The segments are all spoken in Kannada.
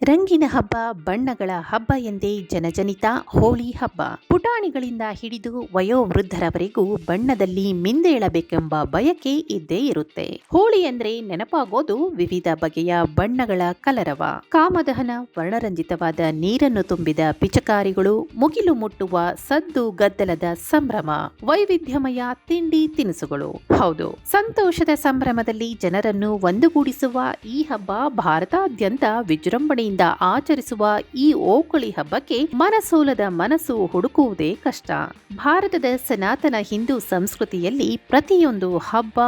ರಂಗಿನ ಹಬ್ಬ, ಬಣ್ಣಗಳ ಹಬ್ಬ ಎಂದೇ ಜನಜನಿತ ಹೋಳಿ ಹಬ್ಬ. ಪುಟಾಣಿಗಳಿಂದ ಹಿಡಿದು ವಯೋವೃದ್ಧರವರೆಗೂ ಬಣ್ಣದಲ್ಲಿ ಮಿಂದೇಳಬೇಕೆಂಬ ಬಯಕೆ ಇದ್ದೇ ಇರುತ್ತೆ. ಹೋಳಿ ಅಂದ್ರೆ ನೆನಪಾಗೋದು ವಿವಿಧ ಬಗೆಯ ಬಣ್ಣಗಳ ಕಲರವ, ಕಾಮದಹನ, ವರ್ಣರಂಜಿತವಾದ ನೀರನ್ನು ತುಂಬಿದ ಪಿಚಕಾರಿಗಳು, ಮುಗಿಲು ಮುಟ್ಟುವ ಸದ್ದು ಗದ್ದಲದ ಸಂಭ್ರಮ, ವೈವಿಧ್ಯಮಯ ತಿಂಡಿ ತಿನಿಸುಗಳು. ಹೌದು, ಸಂತೋಷದ ಸಂಭ್ರಮದಲ್ಲಿ ಜನರನ್ನು ಒಂದುಗೂಡಿಸುವ ಈ ಹಬ್ಬ ಭಾರತಾದ್ಯಂತ ವಿಜೃಂಭಣೆಯಿಂದ ಆಚರಿಸುವ ಈ ಓಕುಳಿ ಹಬ್ಬಕ್ಕೆ ಮನಸೋಲದ ಮನಸ್ಸು ಹುಡುಕುವುದೇ ಕಷ್ಟ. ಭಾರತದ ಸನಾತನ ಹಿಂದೂ ಸಂಸ್ಕೃತಿಯಲ್ಲಿ ಪ್ರತಿಯೊಂದು ಹಬ್ಬ,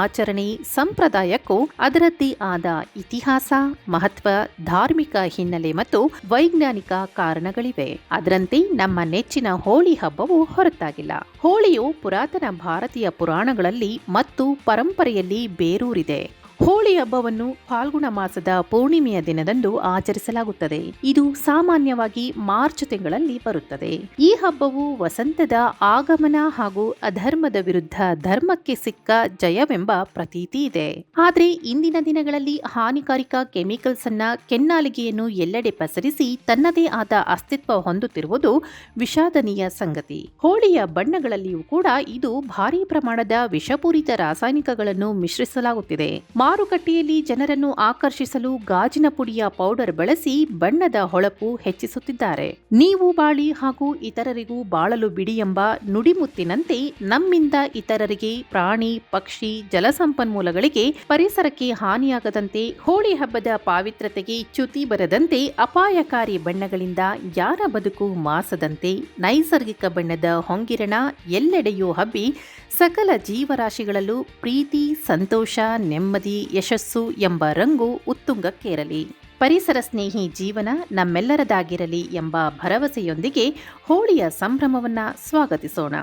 ಆಚರಣೆ, ಸಂಪ್ರದಾಯಕ್ಕೂ ಅದರದ್ದೇ ಆದ ಇತಿಹಾಸ, ಮಹತ್ವ, ಧಾರ್ಮಿಕ ಹಿನ್ನೆಲೆ ಮತ್ತು ವೈಜ್ಞಾನಿಕ ಕಾರಣಗಳಿವೆ. ಅದರಂತೆ ನಮ್ಮ ನೆಚ್ಚಿನ ಹೋಳಿ ಹಬ್ಬವು ಹೊರತಾಗಿಲ್ಲ. ಹೋಳಿಯು ಪುರಾತನ ಭಾರತೀಯ ಪುರಾಣಗಳಲ್ಲಿ ಮತ್ತು ಪರಂಪರೆಯಲ್ಲಿ ಬೇರೂರಿದೆ. ಹೋಳಿ ಹಬ್ಬವನ್ನು ಫಾಲ್ಗುಣ ಮಾಸದ ಪೂರ್ಣಿಮೆಯ ದಿನದಂದು ಆಚರಿಸಲಾಗುತ್ತದೆ. ಇದು ಸಾಮಾನ್ಯವಾಗಿ ಮಾರ್ಚ್ ತಿಂಗಳಲ್ಲಿ ಬರುತ್ತದೆ. ಈ ಹಬ್ಬವು ವಸಂತದ ಆಗಮನ ಹಾಗೂ ಅಧರ್ಮದ ವಿರುದ್ಧ ಧರ್ಮಕ್ಕೆ ಸಿಕ್ಕ ಜಯವೆಂಬ ಪ್ರತೀತಿ ಇದೆ. ಆದರೆ ಇಂದಿನ ದಿನಗಳಲ್ಲಿ ಹಾನಿಕಾರಕ ಕೆಮಿಕಲ್ಸ್ ಅನ್ನ, ಕೆನ್ನಾಲಿಗೆಯನ್ನು ಎಲ್ಲೆಡೆ ಪಸರಿಸಿ ತನ್ನದೇ ಆದ ಅಸ್ತಿತ್ವ ಹೊಂದುತ್ತಿರುವುದು ವಿಷಾದನೀಯ ಸಂಗತಿ. ಹೋಳಿಯ ಬಣ್ಣಗಳಲ್ಲಿಯೂ ಕೂಡ ಇದು ಭಾರೀ ಪ್ರಮಾಣದ ವಿಷಪೂರಿತ ರಾಸಾಯನಿಕಗಳನ್ನು ಮಿಶ್ರಿಸಲಾಗುತ್ತಿದೆ. ಮಾರುಕಟ್ಟೆಯಲ್ಲಿ ಜನರನ್ನು ಆಕರ್ಷಿಸಲು ಗಾಜಿನ ಪುಡಿಯ ಪೌಡರ್ ಬಳಸಿ ಬಣ್ಣದ ಹೊಳಪು ಹೆಚ್ಚಿಸುತ್ತಿದ್ದಾರೆ. ನೀವು ಬಾಳಿ ಹಾಗೂ ಇತರರಿಗೂ ಬಾಳಲು ಬಿಡಿ ಎಂಬ ನುಡಿಮುತ್ತಿನಂತೆ ನಮ್ಮಿಂದ ಇತರರಿಗೆ, ಪ್ರಾಣಿ, ಪಕ್ಷಿ, ಜಲಸಂಪನ್ಮೂಲಗಳಿಗೆ, ಪರಿಸರಕ್ಕೆ ಹಾನಿಯಾಗದಂತೆ, ಹೋಳಿ ಹಬ್ಬದ ಪಾವಿತ್ರತೆಗೆ ಚ್ಯುತಿ ಬರದಂತೆ ಅಪಾಯಕಾರಿ ಬಣ್ಣಗಳಿಂದ ಯಾರ ಬದುಕು ಮಾಸದಂತೆ ನೈಸರ್ಗಿಕ ಬಣ್ಣದ ಹೊಂಗಿರಣ ಎಲ್ಲೆಡೆಯೂ ಹಬ್ಬಿ ಸಕಲ ಜೀವರಾಶಿಗಳಲ್ಲೂ ಪ್ರೀತಿ, ಸಂತೋಷ, ನೆಮ್ಮದಿ, ಯಶಸ್ಸು ಎಂಬ ರಂಗು ಉತ್ತುಂಗಕ್ಕೇರಲಿ. ಪರಿಸರ ಸ್ನೇಹಿ ಜೀವನ ನಮ್ಮೆಲ್ಲರದಾಗಿರಲಿ ಎಂಬ ಭರವಸೆಯೊಂದಿಗೆ ಹೋಳಿಯ ಸಂಭ್ರಮವನ್ನು ಸ್ವಾಗತಿಸೋಣ.